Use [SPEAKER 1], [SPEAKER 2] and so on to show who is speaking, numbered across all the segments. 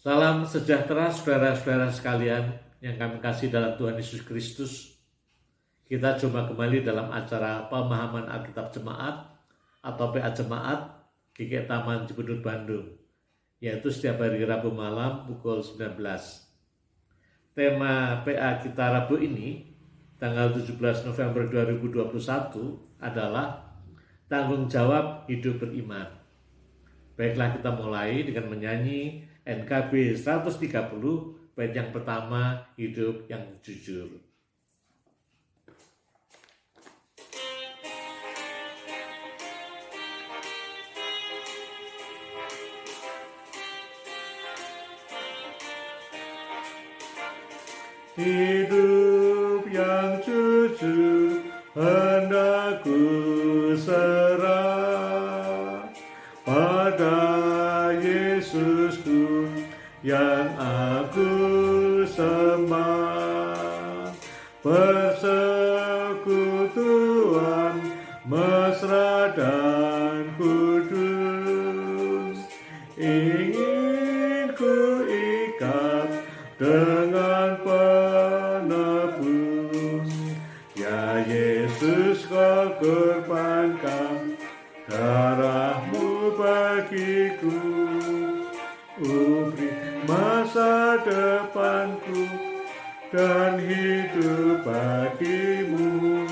[SPEAKER 1] Salam sejahtera saudara-saudara sekalian yang kami kasih dalam Tuhan Yesus Kristus. Kita jumpa kembali dalam acara pemahaman Alkitab Jemaat atau PA Jemaat di Taman Cibudut Bandung, yaitu setiap hari Rabu malam pukul 19. Tema PA kita Rabu ini, tanggal 17 November 2021 adalah tanggung jawab hidup beriman. Baiklah, kita mulai dengan menyanyi NKB 130 bait yang pertama, hidup yang jujur. Hidup yang jujur hendak ku serah pada Yesusku yang aku sembah. Persekutuan mesra dan kudus ingin ku ikat dengan penebus. Ya Yesus, kau korbankan darahmu bagiku, beri masa depanku dan hidup bagimu.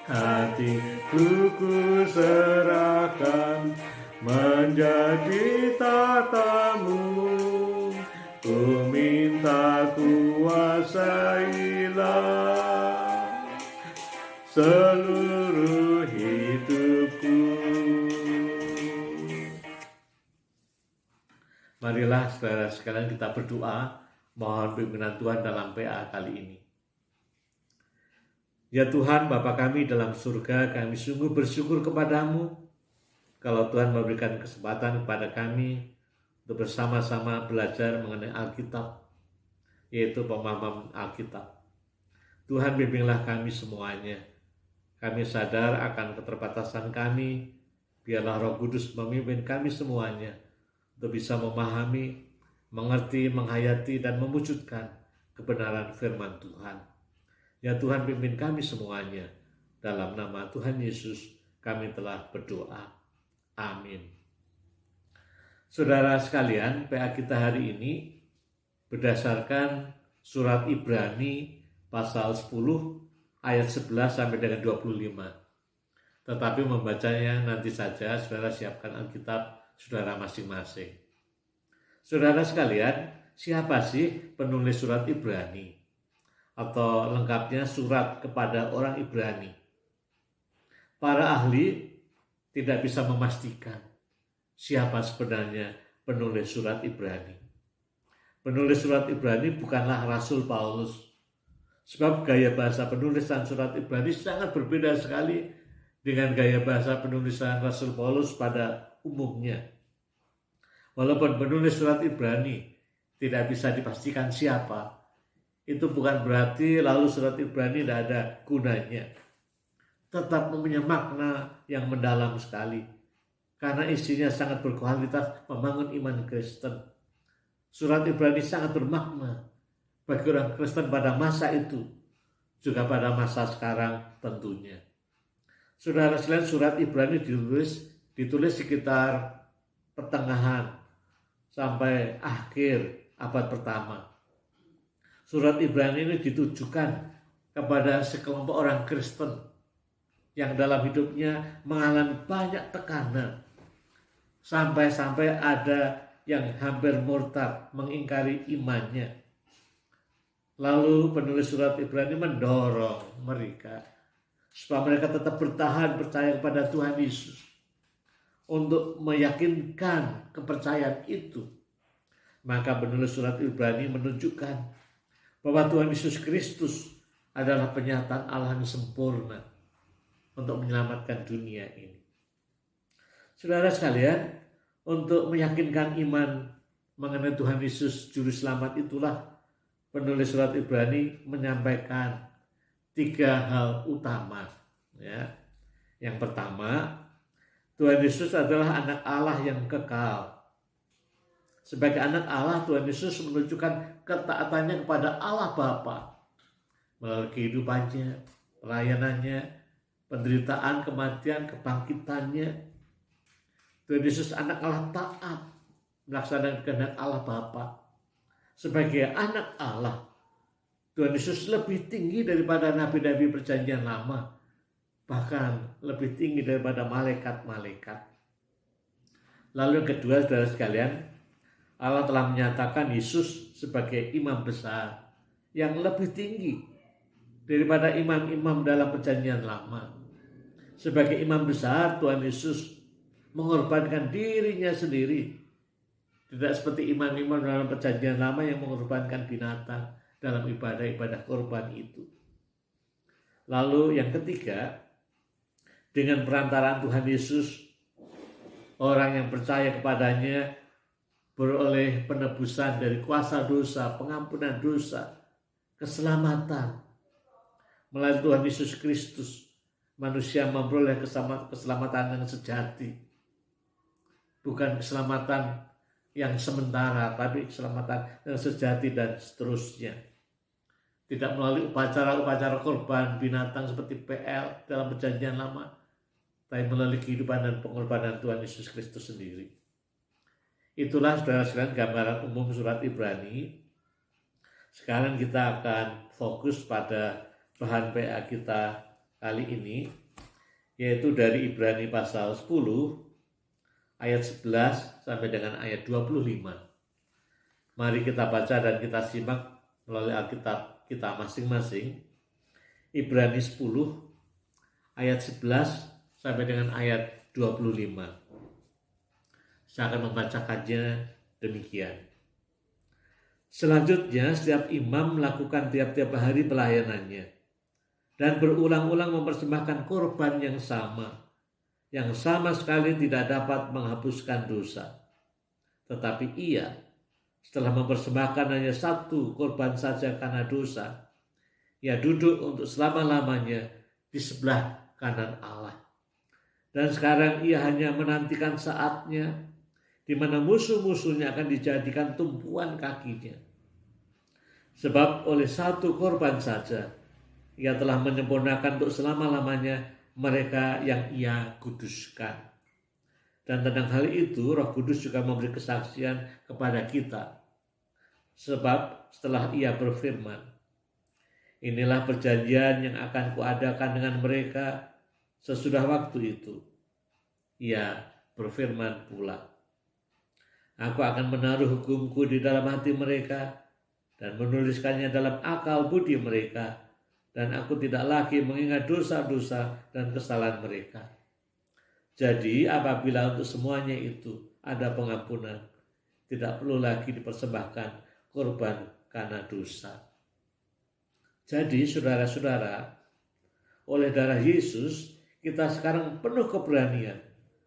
[SPEAKER 1] Hatiku ku serahkan menjadi tatamu, ku minta kuasailah seluruh hidupku. Marilah saudara sekalian kita berdoa, mohon pimpinan Tuhan dalam PA kali ini. Ya Tuhan, Bapa kami dalam surga, kami sungguh bersyukur kepadamu kalau Tuhan memberikan kesempatan kepada kami untuk bersama-sama belajar mengenai Alkitab, yaitu pemahaman Alkitab. Tuhan, bimbinglah kami semuanya. Kami sadar akan keterbatasan kami, biarlah Roh Kudus memimpin kami semuanya untuk bisa memahami, mengerti, menghayati, dan mewujudkan kebenaran firman Tuhan. Ya Tuhan, pimpin kami semuanya. Dalam nama Tuhan Yesus kami telah berdoa. Amin. Saudara sekalian, PA kita hari ini berdasarkan surat Ibrani pasal 10 ayat 11 sampai dengan 25. Tetapi membacanya nanti saja, saudara siapkan Alkitab saudara masing-masing. Saudara sekalian, siapa sih penulis surat Ibrani? Atau lengkapnya surat kepada orang Ibrani. Para ahli tidak bisa memastikan siapa sebenarnya penulis surat Ibrani. Penulis surat Ibrani bukanlah Rasul Paulus, sebab gaya bahasa penulisan surat Ibrani sangat berbeda sekali dengan gaya bahasa penulisan Rasul Paulus pada umumnya. Walaupun penulis surat Ibrani tidak bisa dipastikan siapa, itu bukan berarti lalu surat Ibrani tidak ada gunanya. Tetap mempunyai makna yang mendalam sekali, karena isinya sangat berkualitas membangun iman Kristen. Surat Ibrani sangat bermakna bagi orang Kristen pada masa itu, juga pada masa sekarang tentunya. Saudara sekalian, surat Ibrani ditulis sekitar pertengahan sampai akhir abad pertama. Surat Ibrani ini ditujukan kepada sekelompok orang Kristen yang dalam hidupnya mengalami banyak tekanan. Sampai-sampai ada yang hampir murtad, mengingkari imannya. Lalu penulis surat Ibrani mendorong mereka supaya mereka tetap bertahan percaya kepada Tuhan Yesus. Untuk meyakinkan kepercayaan itu, maka penulis surat Ibrani menunjukkan bahwa Tuhan Yesus Kristus adalah penyataan Allah yang sempurna untuk menyelamatkan dunia ini. Saudara sekalian, untuk meyakinkan iman mengenai Tuhan Yesus Juru Selamat itulah penulis surat Ibrani menyampaikan 3 hal utama. Ya. Yang pertama, Tuhan Yesus adalah anak Allah yang kekal. Sebagai anak Allah, Tuhan Yesus menunjukkan ketaatannya kepada Allah Bapa melalui kehidupannya, pelayanannya, penderitaan, kematian, kebangkitannya. Tuhan Yesus anak Allah taat melaksanakan kehendak Allah Bapa. Sebagai anak Allah, Tuhan Yesus lebih tinggi daripada nabi-nabi perjanjian lama, bahkan lebih tinggi daripada malaikat-malaikat. Lalu yang kedua, saudara sekalian, Allah telah menyatakan Yesus sebagai imam besar yang lebih tinggi daripada imam-imam dalam perjanjian lama. Sebagai imam besar, Tuhan Yesus mengorbankan dirinya sendiri. Tidak seperti imam-imam dalam perjanjian lama yang mengorbankan binatang dalam ibadah-ibadah korban itu. Lalu yang ketiga, dengan perantaraan Tuhan Yesus, orang yang percaya kepadanya beroleh penebusan dari kuasa dosa, pengampunan dosa, keselamatan. Melalui Tuhan Yesus Kristus, manusia memperoleh keselamatan yang sejati. Bukan keselamatan yang sementara, tapi keselamatan yang sejati dan seterusnya. Tidak melalui upacara-upacara korban binatang seperti PL dalam perjanjian lama, tapi melalui kehidupan dan pengorbanan Tuhan Yesus Kristus sendiri. Itulah saudara sekalian gambaran umum surat Ibrani. Sekarang kita akan fokus pada bahan PA kita kali ini, yaitu dari Ibrani pasal 10 ayat 11 sampai dengan ayat 25. Mari kita baca dan kita simak melalui Alkitab kita masing-masing. Ibrani 10 ayat 11 sampai dengan ayat 25. Saya akan membacakannya demikian. Selanjutnya, setiap imam melakukan tiap-tiap hari pelayanannya dan berulang-ulang mempersembahkan korban yang sama sekali tidak dapat menghapuskan dosa. Tetapi ia, setelah mempersembahkan hanya satu korban saja karena dosa, ia duduk untuk selama-lamanya di sebelah kanan Allah. Dan sekarang ia hanya menantikan saatnya di mana musuh-musuhnya akan dijadikan tumpuan kakinya. Sebab oleh satu korban saja, ia telah menyempurnakan untuk selama-lamanya mereka yang ia kuduskan. Dan tentang hal itu, Roh Kudus juga memberi kesaksian kepada kita. Sebab setelah ia berfirman, inilah perjanjian yang akan kuadakan dengan mereka sesudah waktu itu. Ia berfirman pula, aku akan menaruh hukumku di dalam hati mereka dan menuliskannya dalam akal budi mereka, dan aku tidak lagi mengingat dosa-dosa dan kesalahan mereka. Jadi apabila untuk semuanya itu ada pengampunan, tidak perlu lagi dipersembahkan korban karena dosa. Jadi saudara-saudara, oleh darah Yesus kita sekarang penuh keberanian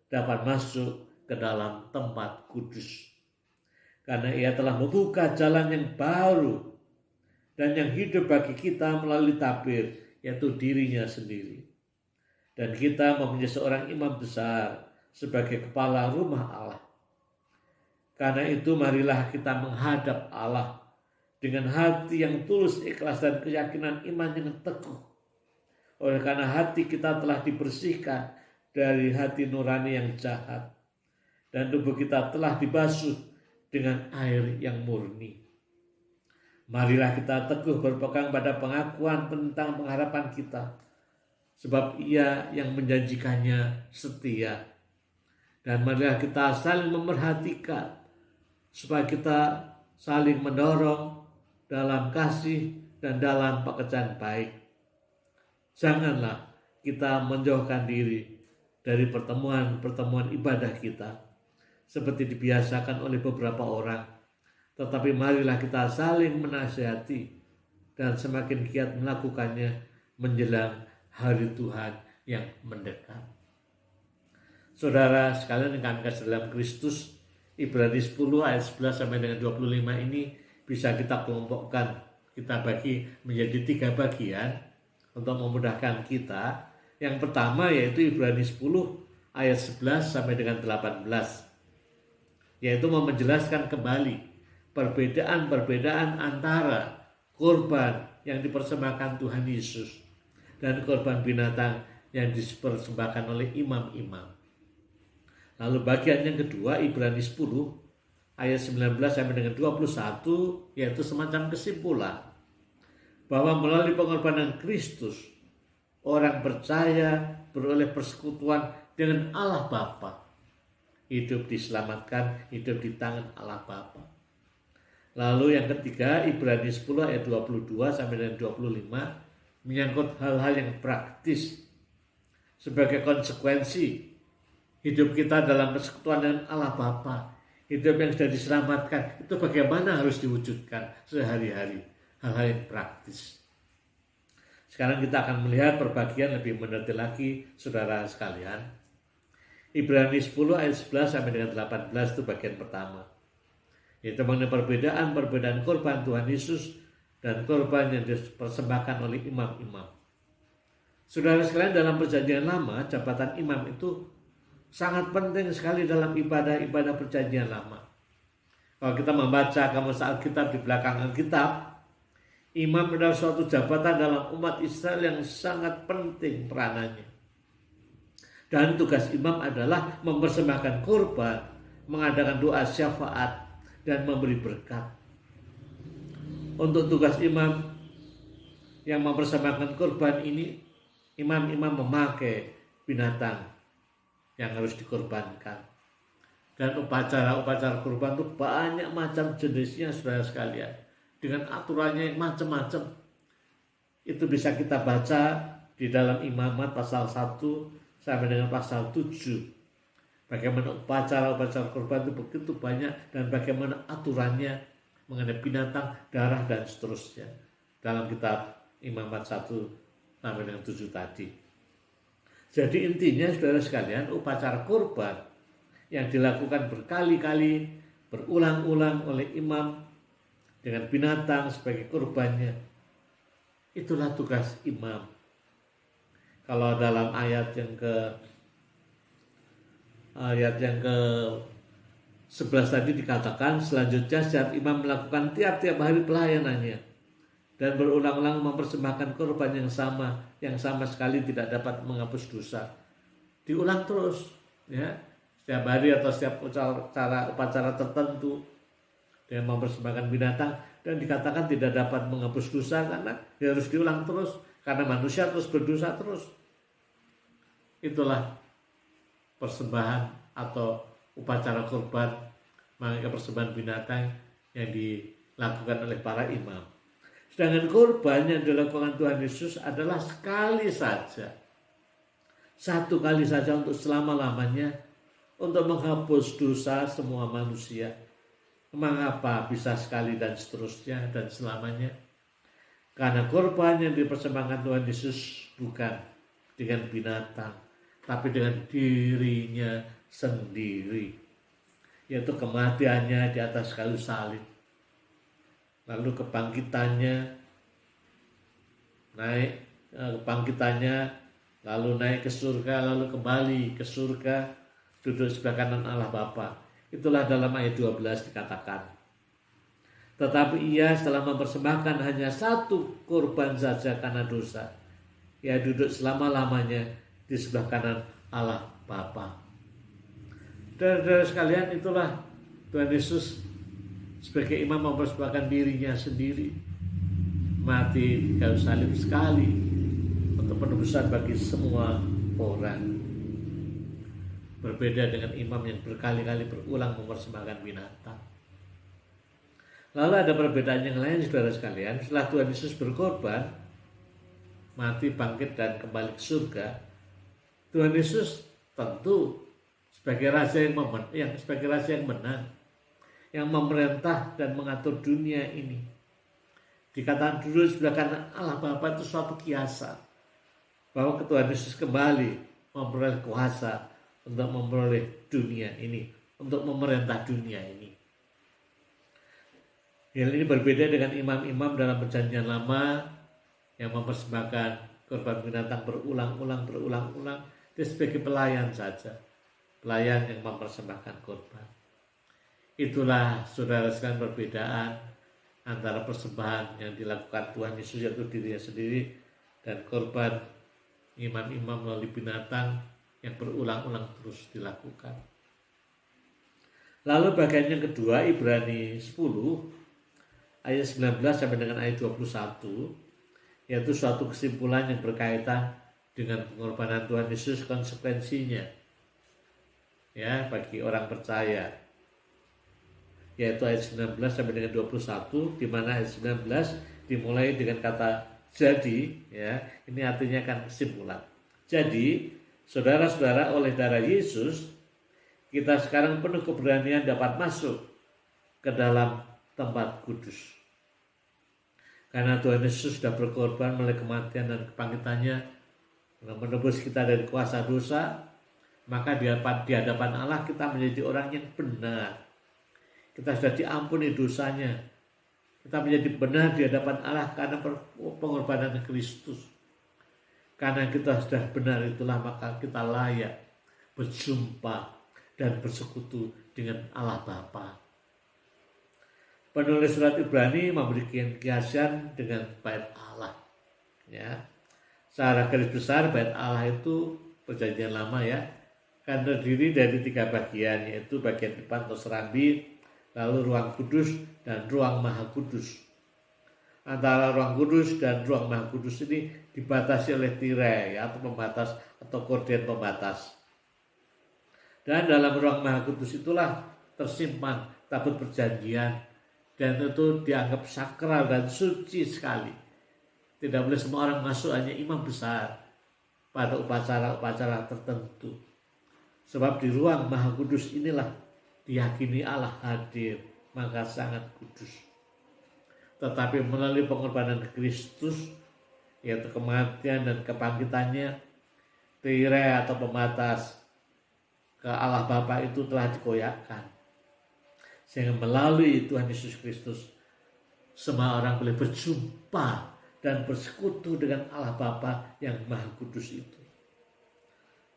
[SPEAKER 1] dapat masuk ke dalam tempat kudus. Karena ia telah membuka jalan yang baru dan yang hidup bagi kita melalui tabir, yaitu dirinya sendiri. Dan kita mempunyai seorang imam besar sebagai kepala rumah Allah. Karena itu marilah kita menghadap Allah dengan hati yang tulus, ikhlas dan keyakinan iman yang teguh. Oleh karena hati kita telah dibersihkan dari hati nurani yang jahat, dan tubuh kita telah dibasuh dengan air yang murni. Marilah kita teguh berpegang pada pengakuan tentang pengharapan kita, sebab ia yang menjanjikannya setia. Dan marilah kita saling memerhatikan, supaya kita saling mendorong dalam kasih dan dalam pekerjaan baik. Janganlah kita menjauhkan diri dari pertemuan-pertemuan ibadah kita, seperti dibiasakan oleh beberapa orang, tetapi marilah kita saling menasihati dan semakin giat melakukannya menjelang hari Tuhan yang mendekat. Saudara sekalian yang kami kasih dalam Kristus, Ibrani 10 ayat 11 sampai dengan 25 ini bisa kita kelompokkan, kita bagi menjadi 3 bagian untuk memudahkan kita. Yang pertama yaitu Ibrani 10 ayat 11 sampai dengan 18. yaitu menjelaskan kembali perbedaan-perbedaan antara korban yang dipersembahkan Tuhan Yesus dan korban binatang yang dipersembahkan oleh imam-imam. Lalu bagian yang kedua, Ibrani 10 ayat 19 sampai dengan 21, yaitu semacam kesimpulan bahwa melalui pengorbanan Kristus, orang percaya beroleh persekutuan dengan Allah Bapa. Hidup diselamatkan, hidup di tangan Allah Bapa. Lalu yang ketiga, Ibrani 10 ayat 22 sampai dengan 25, menyangkut hal-hal yang praktis sebagai konsekuensi hidup kita dalam persekutuan dengan Allah Bapa. Hidup yang sudah diselamatkan, itu bagaimana harus diwujudkan sehari-hari, hal-hal yang praktis. Sekarang kita akan melihat perbagian lebih mendetail lagi, saudara sekalian. Ibrani 10 ayat 11 sampai dengan 18 itu bagian pertama. Yaitu mengenai perbedaan korban Tuhan Yesus dan korban yang dipersembahkan oleh imam-imam. Saudara sekalian, dalam perjanjian lama, jabatan imam itu sangat penting sekali dalam ibadah-ibadah perjanjian lama. Kalau kita membaca kamus Alkitab di belakang Alkitab, imam adalah suatu jabatan dalam umat Israel yang sangat penting peranannya. Dan tugas imam adalah mempersembahkan korban, mengadakan doa syafaat, dan memberi berkat. Untuk tugas imam yang mempersembahkan korban ini, imam-imam memakai binatang yang harus dikorbankan. Dan upacara-upacara korban itu banyak macam jenisnya, saudara sekalian, dengan aturannya yang macam-macam. Itu bisa kita baca di dalam Imamat pasal 1 sampai dengan pasal 7. Bagaimana upacara-upacara korban itu begitu banyak dan bagaimana aturannya mengenai binatang, darah, dan seterusnya dalam kitab Imamat 1 sampai dengan 7 tadi. Jadi intinya, saudara sekalian, upacara korban yang dilakukan berkali-kali, berulang-ulang oleh imam dengan binatang sebagai korbannya, itulah tugas imam. Kalau dalam ayat yang ke 11 tadi dikatakan, selanjutnya setiap imam melakukan tiap-tiap hari pelayanannya dan berulang-ulang mempersembahkan korban yang sama sekali tidak dapat menghapus dosa. Diulang terus, ya, setiap hari atau setiap upacara tertentu dengan mempersembahkan binatang, dan dikatakan tidak dapat menghapus dosa karena harus diulang terus, karena manusia terus berdosa terus. Itulah persembahan atau upacara korban, maka persembahan binatang yang dilakukan oleh para imam. Sedangkan korban yang dilakukan Tuhan Yesus adalah sekali saja, satu kali saja untuk selama-lamanya, untuk menghapus dosa semua manusia. Mengapa bisa sekali dan seterusnya dan selamanya? Karena korban yang dipersembahkan Tuhan Yesus bukan dengan binatang, tapi dengan dirinya sendiri, yaitu kematiannya di atas kayu salib, lalu kebangkitannya, lalu naik ke surga, lalu kembali ke surga, duduk sebelah kanan Allah Bapa. Itulah dalam ayat 12 dikatakan. Tetapi ia setelah mempersembahkan hanya satu korban saja karena dosa, ia duduk selama-lamanya di sebelah kanan Allah Bapa. Saudara sekalian, itulah Tuhan Yesus sebagai imam mempersembahkan dirinya sendiri, mati di kayu salib sekali untuk penebusan bagi semua orang. Berbeda dengan imam yang berkali-kali berulang mempersembahkan binatang. Lalu ada perbedaan yang lain, saudara sekalian. Setelah Tuhan Yesus berkorban, mati, bangkit, dan kembali ke surga, Tuhan Yesus tentu sebagai raja yang menang, yang memerintah dan mengatur dunia ini. Dikatakan dulu sebelah kanan Allah Bapa itu suatu kiasan bahwa Tuhan Yesus kembali memperoleh kuasa untuk memperoleh dunia ini, untuk memerintah dunia ini. Hal ini berbeda dengan imam-imam dalam perjanjian lama yang mempersembahkan korban binatang berulang-ulang. Dia sebagai pelayan saja, pelayan yang mempersembahkan korban. Itulah saudara sekalian perbedaan antara persembahan yang dilakukan Tuhan Yesus yaitu dirinya sendiri dan korban imam-imam melalui binatang yang berulang-ulang terus dilakukan. Lalu bagian yang kedua, Ibrani 10 ayat 19 sampai dengan ayat 21, yaitu suatu kesimpulan yang berkaitan dengan pengorbanan Tuhan Yesus, konsekuensinya ya bagi orang percaya, yaitu ayat 19 sampai dengan 21, di mana ayat 19 dimulai dengan kata jadi, ya. Ini artinya kan kesimpulan. Jadi, saudara-saudara, oleh darah Yesus kita sekarang penuh keberanian dapat masuk ke dalam tempat kudus. Karena Tuhan Yesus sudah berkorban melalui kematian dan kebangkitannya menebus kita dari kuasa dosa, maka di hadapan Allah kita menjadi orang yang benar. Kita sudah diampuni dosanya. Kita menjadi benar di hadapan Allah karena pengorbanan Kristus. Karena kita sudah benar, itulah maka kita layak berjumpa dan bersekutu dengan Allah Bapa. Penulis surat Ibrani memberikan kiasan dengan bait Allah. Ya, secara garis besar bait Allah itu perjanjian lama ya, kan terdiri dari 3 bagian, yaitu bagian depan atau serambi, lalu ruang kudus dan ruang maha kudus. Antara ruang kudus dan ruang maha kudus ini dibatasi oleh tirai ya, atau pembatas atau korden pembatas. Dan dalam ruang maha kudus itulah tersimpan tabut perjanjian, dan itu dianggap sakral dan suci sekali. Tidak boleh semua orang masuk, hanya imam besar pada upacara-upacara tertentu. Sebab di ruang maha kudus inilah diyakini Allah hadir, maka sangat kudus. Tetapi melalui pengorbanan Kristus, yaitu kematian dan kebangkitannya, tirai atau pembatas ke Allah Bapa itu telah dikoyakkan. Sehingga melalui Tuhan Yesus Kristus, semua orang boleh berjumpa dan bersekutu dengan Allah Bapa yang Maha Kudus itu.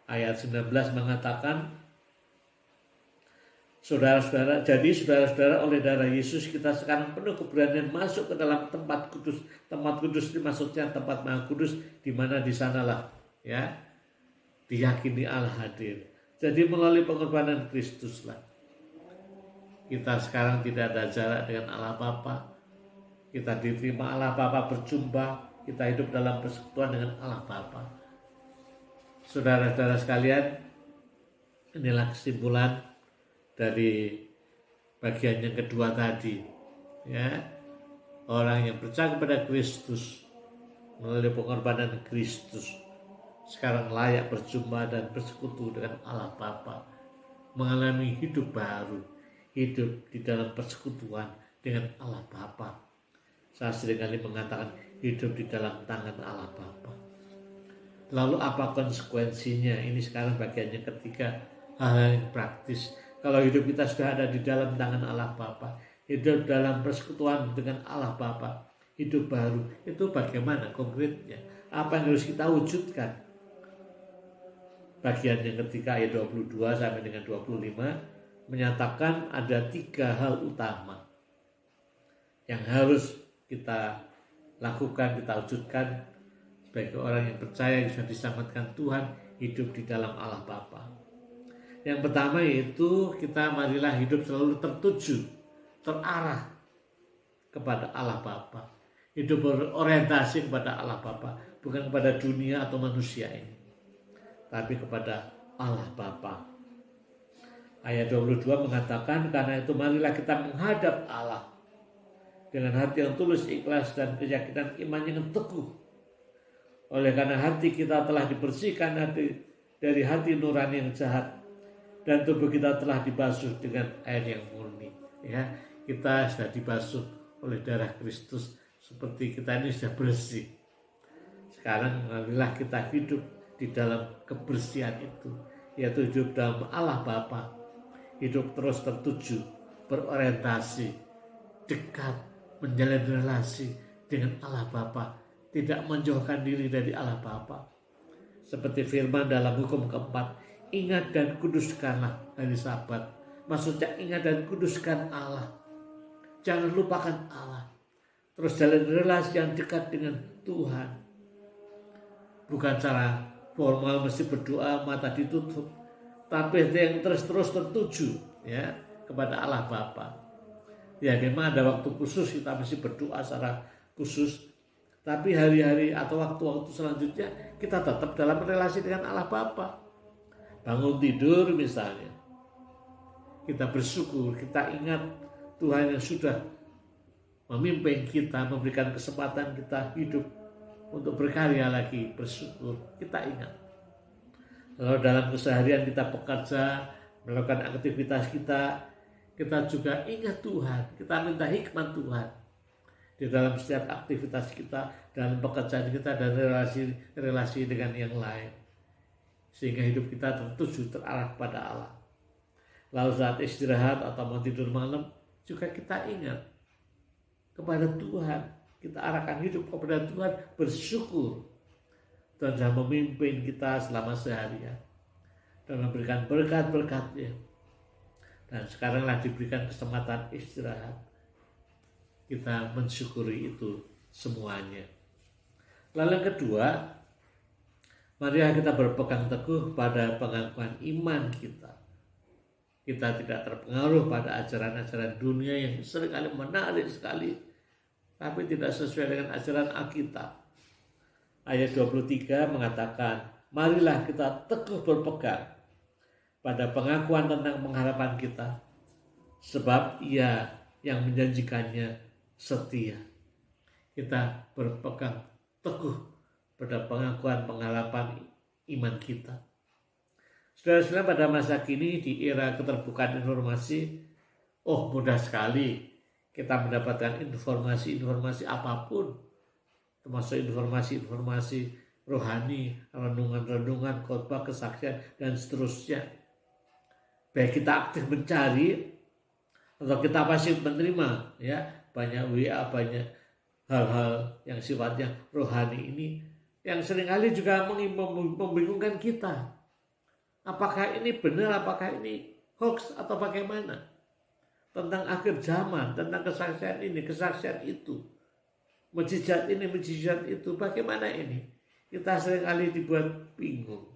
[SPEAKER 1] Ayat 19 mengatakan, saudara-saudara, oleh darah Yesus kita sekarang penuh keberanian masuk ke dalam tempat kudus. Tempat kudus ini maksudnya tempat Maha Kudus, di mana di sanalah ya diyakini Allah hadir. Jadi melalui pengorbanan Kristuslah kita sekarang tidak ada jarak dengan Allah Bapa. Kita diterima Allah Bapa, berjumpa, kita hidup dalam persekutuan dengan Allah Bapa. Saudara-saudara sekalian, inilah kesimpulan dari bagian yang kedua tadi, ya. Orang yang percaya kepada Kristus melalui pengorbanan Kristus sekarang layak berjumpa dan bersekutu dengan Allah Bapa, mengalami hidup baru, hidup di dalam persekutuan dengan Allah Bapa. Saya seringkali mengatakan hidup di dalam tangan Allah Bapa. Lalu apa konsekuensinya? Ini sekarang bagian yang ketiga, hal yang praktis. Kalau hidup kita sudah ada di dalam tangan Allah Bapa, hidup dalam persekutuan dengan Allah Bapa, hidup baru, itu bagaimana konkretnya? Apa yang harus kita wujudkan? Bagian yang ketiga ayat 22 sampai dengan 25 menyatakan ada 3 hal utama yang harus kita lakukan, kita wujudkan sebagai orang yang percaya yang sudah diselamatkan Tuhan, hidup di dalam Allah Bapa. Yang pertama yaitu kita marilah hidup selalu tertuju, terarah kepada Allah Bapa. Hidup berorientasi kepada Allah Bapa, bukan kepada dunia atau manusia ini, tapi kepada Allah Bapa. Ayat 22 mengatakan, karena itu marilah kita menghadap Allah dengan hati yang tulus, ikhlas, dan keyakinan iman yang teguh. Oleh karena hati kita telah dibersihkan dari hati nurani yang jahat, dan tubuh kita telah dibasuh dengan air yang murni. Ya, kita sudah dibasuh oleh darah Kristus, seperti kita ini sudah bersih. Sekarang marilah kita hidup di dalam kebersihan itu, yaitu hidup dalam Allah Bapa. Hidup terus tertuju, berorientasi, dekat, menjalin relasi dengan Allah Bapa, tidak menjauhkan diri dari Allah Bapa. Seperti firman dalam hukum keempat, ingat dan kuduskanlah hari Sabat, Maksudnya ingat dan kuduskan Allah. Jangan lupakan Allah. Terus jalin relasi yang dekat dengan Tuhan. Bukan cara formal mesti berdoa mata ditutup, tapi yang terus tertuju ya kepada Allah Bapa. Ya memang ada waktu khusus kita mesti berdoa secara khusus, tapi hari-hari atau waktu-waktu selanjutnya kita tetap dalam relasi dengan Allah Bapa. Bangun tidur misalnya, kita bersyukur, kita ingat Tuhan yang sudah memimpin kita, memberikan kesempatan kita hidup untuk berkarya lagi, bersyukur, kita ingat. Lalu dalam keseharian kita bekerja, melakukan aktivitas kita juga ingat Tuhan, kita minta hikmat Tuhan di dalam setiap aktivitas kita, dalam pekerjaan kita, dan relasi dengan yang lain, sehingga hidup kita tertuju, terarah pada Allah. Lalu saat istirahat atau mau tidur malam juga kita ingat kepada Tuhan, kita arahkan hidup kepada Tuhan, bersyukur Tuhan sudah memimpin kita selama seharian dan memberikan berkat-berkat-Nya, dan sekaranglah diberikan kesempatan istirahat. Kita mensyukuri itu semuanya. Lalu yang kedua, mari kita berpegang teguh pada pengakuan iman kita. Kita tidak terpengaruh pada ajaran-ajaran dunia yang seringkali menarik sekali, tapi tidak sesuai dengan ajaran Alkitab. Ayat 23 mengatakan, marilah kita teguh berpegang pada pengakuan tentang pengharapan kita, sebab Ia yang menjanjikannya setia. Kita berpegang teguh pada pengakuan pengharapan iman kita. Saudara-saudara, pada masa kini di era keterbukaan informasi, mudah sekali kita mendapatkan informasi apapun, termasuk informasi rohani, renungan-renungan, khotbah, kesaksian, dan seterusnya. Baik kita aktif mencari atau kita pasif menerima, ya, banyak WA, banyak hal-hal yang sifatnya rohani ini yang seringkali juga membingungkan kita. Apakah ini benar, apakah ini hoax, atau bagaimana? Tentang akhir zaman, tentang kesaksian ini, kesaksian itu, mujizat ini, mujizat itu, bagaimana ini? Kita seringkali dibuat bingung.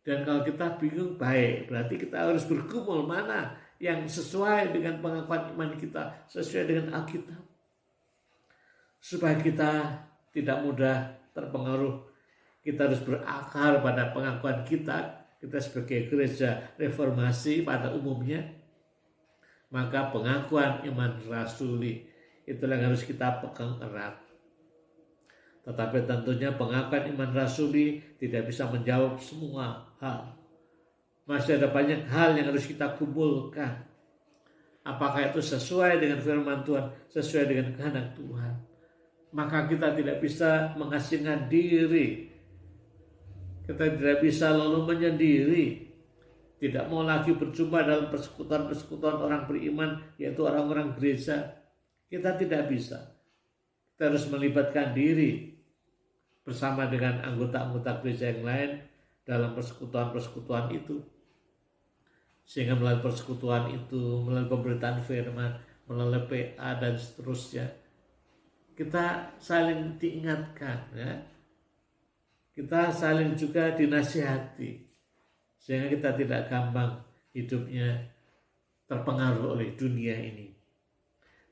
[SPEAKER 1] Dan kalau kita bingung, baik, berarti kita harus bergumul mana yang sesuai dengan pengakuan iman kita, sesuai dengan Alkitab, supaya kita tidak mudah terpengaruh. Kita harus berakar pada pengakuan kita sebagai gereja reformasi pada umumnya. Maka pengakuan iman rasuli itulah yang harus kita pegang erat. Tetapi tentunya pengakuan iman rasuli tidak bisa menjawab semua hal. Masih ada banyak hal yang harus kita kumpulkan. Apakah itu sesuai dengan firman Tuhan, sesuai dengan kehendak Tuhan. Maka kita tidak bisa mengasingkan diri. Kita tidak bisa lalu menyendiri. Tidak mau lagi berjumpa dalam persekutuan-persekutuan orang beriman, yaitu orang-orang gereja. Kita tidak bisa. Kita harus melibatkan diri bersama dengan anggota-anggota gereja yang lain dalam persekutuan-persekutuan itu. Sehingga melalui persekutuan itu, melalui pemberitaan firman, melalui PA dan seterusnya, kita saling diingatkan, ya. Kita saling juga dinasihati, sehingga kita tidak gampang hidupnya terpengaruh oleh dunia ini.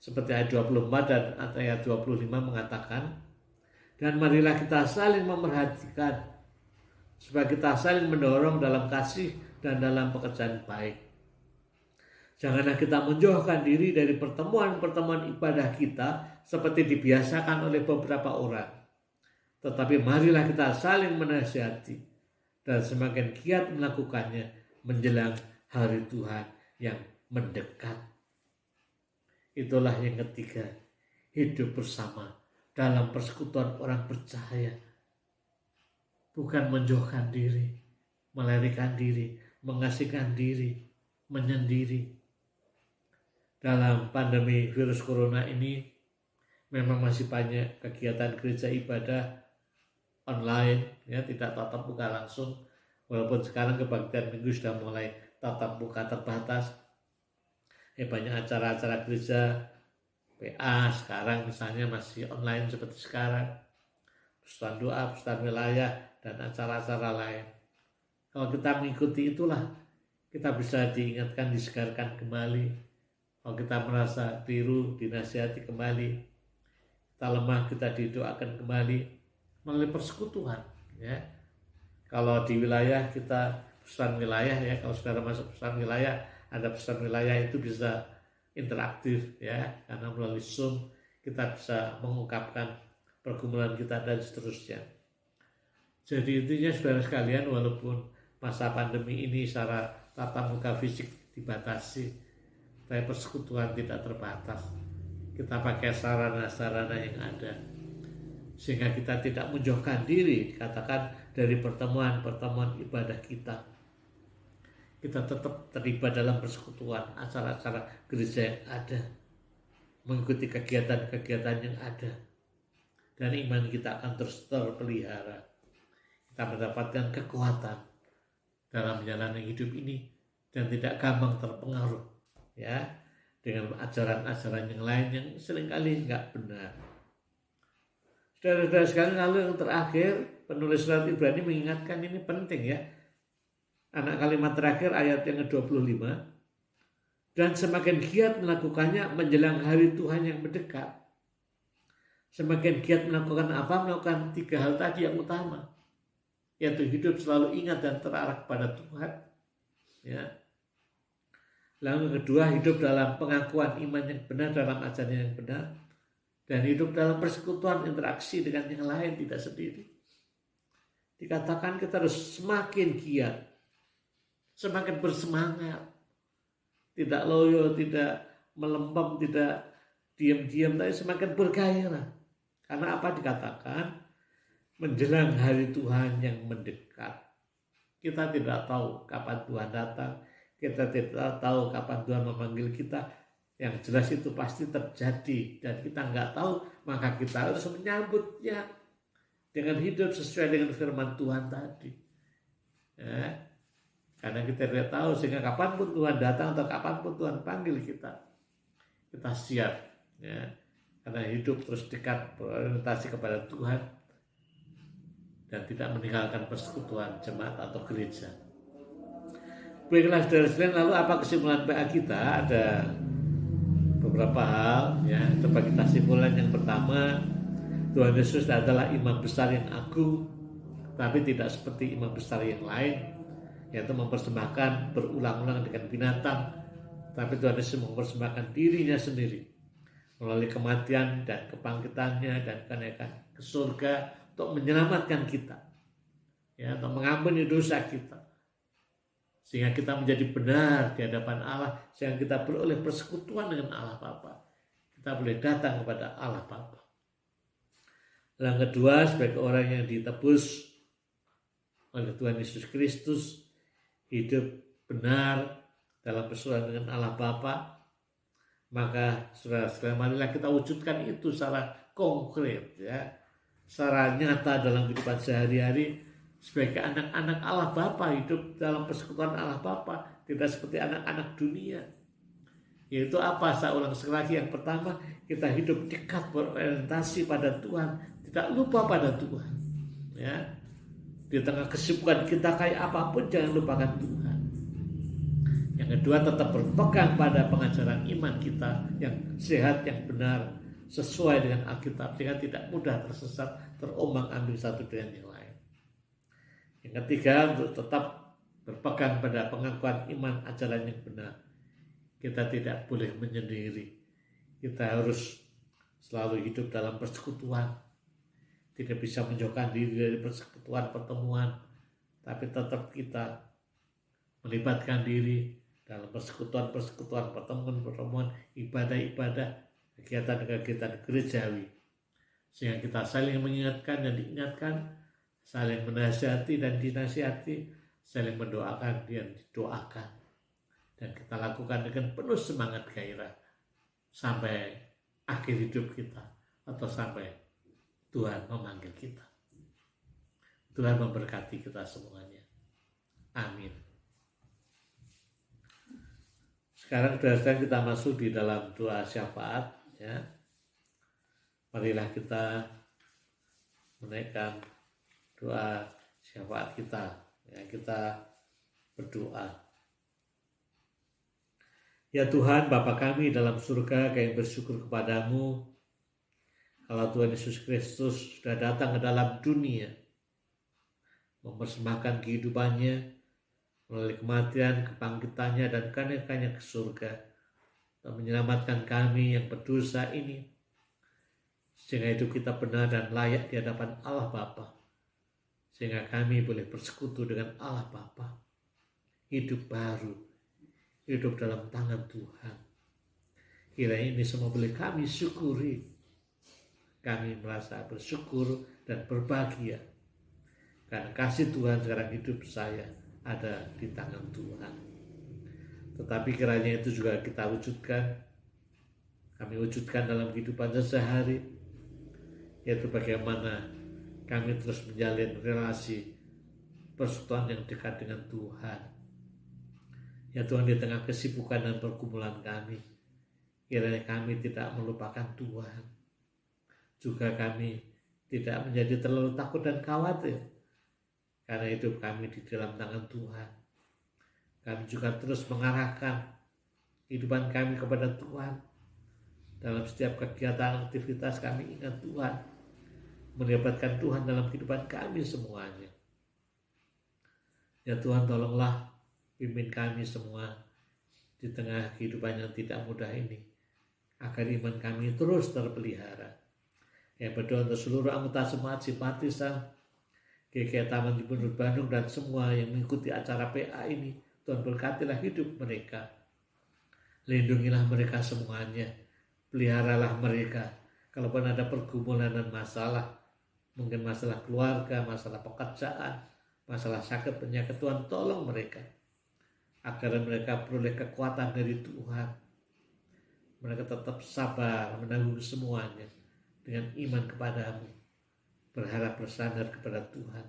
[SPEAKER 1] Seperti ayat 24 dan ayat 25 mengatakan, dan marilah kita saling memerhatikan, supaya kita saling mendorong dalam kasih dan dalam pekerjaan baik. Janganlah kita menjauhkan diri dari pertemuan-pertemuan ibadah kita seperti dibiasakan oleh beberapa orang. Tetapi marilah kita saling menasihati dan semakin giat melakukannya menjelang hari Tuhan yang mendekat. Itulah yang ketiga, hidup bersama dalam persekutuan orang percaya. Bukan menjauhkan diri, melarikan diri, mengasingkan diri, menyendiri. Dalam pandemi virus corona ini memang masih banyak kegiatan gereja ibadah online, ya, tidak tatap muka langsung. Walaupun sekarang kebaktian minggu sudah mulai tatap muka terbatas. Banyak acara-acara gereja PA sekarang misalnya masih online seperti sekarang, persekutuan doa, persekutuan wilayah, dan acara-acara lain. Kalau kita mengikuti itulah, kita bisa diingatkan, disegarkan kembali. Kalau kita merasa keliru, dinasihati kembali. Kita lemah, kita didoakan kembali melalui persekutuan. Ya. Kalau di wilayah kita persekutuan wilayah, ya, kalau saudara masuk persekutuan wilayah, ada persekutuan wilayah itu bisa interaktif, ya, karena melalui Zoom kita bisa mengungkapkan pergumulan kita dan seterusnya. Jadi intinya saudara sekalian, walaupun masa pandemi ini secara tatap muka fisik dibatasi, tapi persekutuan tidak terbatas. Kita pakai sarana-sarana yang ada, sehingga kita tidak menjauhkan diri, katakan dari pertemuan-pertemuan ibadah kita. Kita tetap terlibat dalam persekutuan, acara-acara gereja yang ada, mengikuti kegiatan-kegiatan yang ada, dan iman kita akan terus terpelihara. Kita mendapatkan kekuatan dalam menjalani hidup ini dan tidak gampang terpengaruh, ya, dengan ajaran-ajaran yang lain yang seringkali nggak benar. Saudara-saudara sekalian, lalu yang terakhir, penulis surat Ibrani mengingatkan ini penting, ya. Anak kalimat terakhir ayat yang ke-25, dan semakin giat melakukannya menjelang hari Tuhan yang mendekat. Semakin giat melakukan apa? Melakukan 3 hal tadi yang utama, yaitu hidup selalu ingat dan terarah kepada Tuhan, ya. Lalu yang kedua, hidup dalam pengakuan iman yang benar, dalam ajaran yang benar, dan hidup dalam persekutuan interaksi dengan yang lain, tidak sendiri. Dikatakan kita harus semakin giat, semakin bersemangat, tidak loyo, tidak melempem, tidak diam-diam, tapi semakin bergairah. Karena apa dikatakan? Menjelang hari Tuhan yang mendekat. Kita tidak tahu kapan Tuhan datang, kita tidak tahu kapan Tuhan memanggil kita. Yang jelas itu pasti terjadi, dan kita nggak tahu, maka kita harus menyambutnya dengan hidup sesuai dengan firman Tuhan tadi, ya. Karena kita tidak tahu, sehingga kapanpun Tuhan datang atau kapanpun Tuhan panggil kita siap, ya. Karena hidup terus dekat, berorientasi kepada Tuhan, dan tidak meninggalkan persekutuan jemaat atau gereja. Baiklah saudara sekalian, lalu apa kesimpulan PA kita? Ada beberapa hal, ya. Coba kita simpulkan. Yang pertama, Tuhan Yesus adalah imam besar yang agung, tapi tidak seperti imam besar yang lain, yaitu mempersembahkan berulang-ulang dengan binatang, tapi Tuhan Yesus mempersembahkan dirinya sendiri melalui kematian dan kebangkitannya dan kenaikan ke surga untuk menyelamatkan kita, ya, untuk mengampuni dosa kita, sehingga kita menjadi benar di hadapan Allah, sehingga kita beroleh persekutuan dengan Allah Bapa. Kita boleh datang kepada Allah Bapa. Yang kedua, sebagai orang yang ditebus oleh Tuhan Yesus Kristus, hidup benar dalam persekutuan dengan Allah Bapa, maka saudara-saudara, marilah kita wujudkan itu secara konkret, ya, secara nyata dalam kehidupan sehari-hari sebagai anak-anak Allah Bapa, hidup dalam persekutuan Allah Bapa, tidak seperti anak-anak dunia. Yaitu apa? Saya ulang sekali lagi, yang pertama, kita hidup dekat, berorientasi pada Tuhan, tidak lupa pada Tuhan, ya. Di tengah kesibukan kita kayak apapun, jangan lupakan Tuhan. Yang kedua, tetap berpegang pada pengajaran iman kita yang sehat, yang benar, sesuai dengan Alkitab, sehingga tidak mudah tersesat, terombang-ambing satu dengan yang lain. Yang ketiga, untuk tetap berpegang pada pengakuan iman, ajaran yang benar. Kita tidak boleh menyendiri. Kita harus selalu hidup dalam persekutuan. Tidak bisa menjauhkan diri dari persekutuan pertemuan, tapi tetap kita melibatkan diri dalam persekutuan pertemuan, ibadah-ibadah, kegiatan-kegiatan gerejawi, sehingga kita saling mengingatkan dan diingatkan, saling menasihati dan dinasihati, saling mendoakan dan didoakan, dan kita lakukan dengan penuh semangat gairah sampai akhir hidup kita atau sampai Tuhan memanggil kita. Tuhan memberkati kita semuanya. Amin. Sekarang saudara kita masuk di dalam doa syafaat, ya. Marilah kita menaikkan doa syafaat kita, ya. Kita berdoa. Ya Tuhan, Bapa kami dalam surga, kami bersyukur kepadamu kalau Tuhan Yesus Kristus sudah datang ke dalam dunia, mempersembahkan kehidupannya melalui kematian, kebangkitannya, dan kenaikannya ke surga, dan menyelamatkan kami yang berdosa ini, sehingga hidup kita benar dan layak di hadapan Allah Bapa, sehingga kami boleh bersekutu dengan Allah Bapa, hidup baru, hidup dalam tangan Tuhan. Kiranya ini semua boleh kami syukuri. Kami merasa bersyukur dan berbahagia karena kasih Tuhan sekarang hidup saya ada di tangan Tuhan. Tetapi kiranya itu juga kita wujudkan, kami wujudkan dalam kehidupan sehari-hari, yaitu bagaimana kami terus menjalin relasi persekutuan yang dekat dengan Tuhan. Ya Tuhan, di tengah kesibukan dan pergumulan kami, kiranya kami tidak melupakan Tuhan. Juga kami tidak menjadi terlalu takut dan khawatir, karena hidup kami di dalam tangan Tuhan. Kami juga terus mengarahkan kehidupan kami kepada Tuhan. Dalam setiap kegiatan aktivitas kami ingat Tuhan, melibatkan Tuhan dalam kehidupan kami semuanya. Ya Tuhan, tolonglah pimpin kami semua di tengah kehidupan yang tidak mudah ini, agar iman kami terus terpelihara. Yang berdoa untuk seluruh anggota jemaat simpatisan GKI Taman Gubernur Bandung dan semua yang mengikuti acara PA ini. Tuhan berkatilah hidup mereka, lindungilah mereka semuanya, peliharalah mereka. Kalaupun ada pergumulan dan masalah, mungkin masalah keluarga, masalah pekerjaan, masalah sakit penyakit, Tuhan tolong mereka agar mereka peroleh kekuatan dari Tuhan. Mereka tetap sabar menanggung semuanya dengan iman kepadamu, berharap bersandar kepada Tuhan,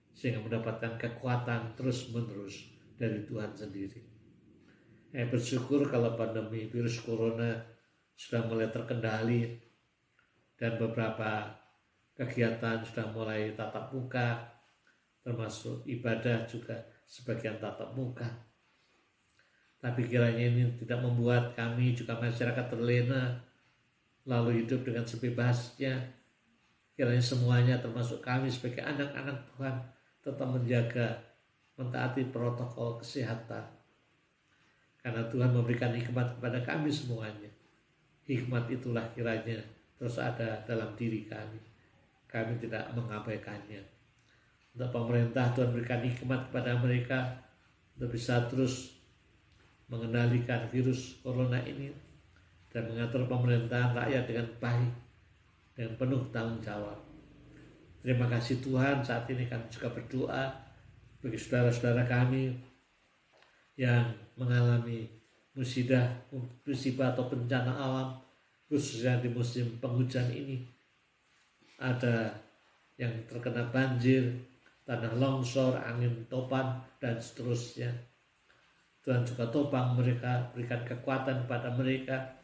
[SPEAKER 1] sehingga mendapatkan kekuatan terus-menerus dari Tuhan sendiri. Bersyukur kalau pandemi virus corona sudah mulai terkendali dan beberapa kegiatan sudah mulai tatap muka, termasuk ibadah juga sebagian tatap muka. Tapi kiranya ini tidak membuat kami juga masyarakat terlena lalu hidup dengan sebebasnya. Kiranya semuanya termasuk kami sebagai anak-anak Tuhan tetap menjaga, mentaati protokol kesehatan. Karena Tuhan memberikan hikmat kepada kami semuanya. Hikmat itulah kiranya terus ada dalam diri kami. Kami tidak mengabaikannya. Untuk pemerintah, Tuhan berikan hikmat kepada mereka untuk bisa terus mengendalikan virus corona ini dan mengatur pemerintahan rakyat dengan baik, dengan penuh tanggung jawab. Terima kasih Tuhan, saat ini kami juga berdoa bagi saudara-saudara kami yang mengalami musibah atau bencana alam, khususnya di musim penghujan ini. Ada yang terkena banjir, tanah longsor, angin topan, dan seterusnya. Tuhan juga topang mereka, berikan kekuatan kepada mereka,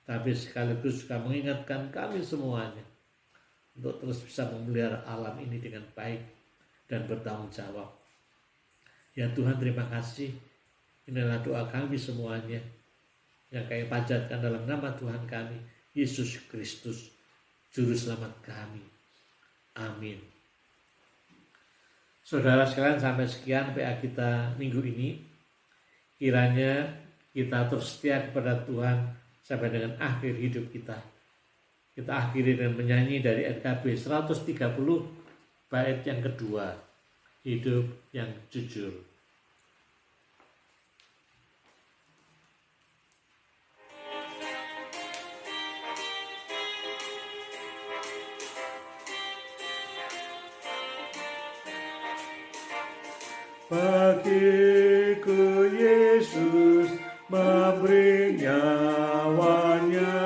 [SPEAKER 1] tapi sekaligus juga mengingatkan kami semuanya untuk terus bisa memelihara alam ini dengan baik dan bertanggung jawab. Ya Tuhan, terima kasih. Inilah doa kami semuanya yang kami panjatkan dalam nama Tuhan kami, Yesus Kristus, Juru Selamat kami. Amin. Saudara sekalian, sampai sekian PA kita minggu ini. Kiranya kita terus setia kepada Tuhan sampai dengan akhir hidup kita. Kita akhiri dengan menyanyi dari NKB 130 bait yang kedua, hidup yang jujur. Bagiku Yesus memberi nyawanya,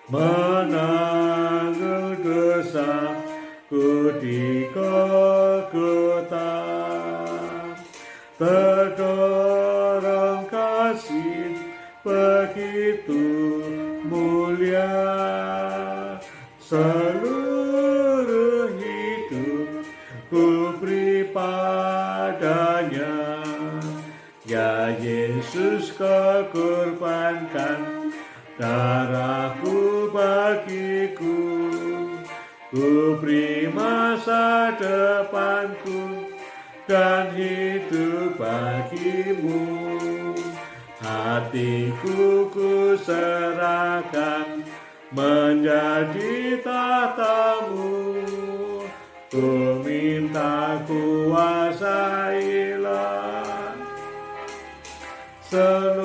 [SPEAKER 1] menanggung dosaku di Golgota, terdorong padanya. Ya Yesus, kau korbankan darahmu bagiku, ku beri masa depanku dan hidup bagimu. Hatiku ku serahkan menjadi tahtamu, ku minta kuasailah seluruh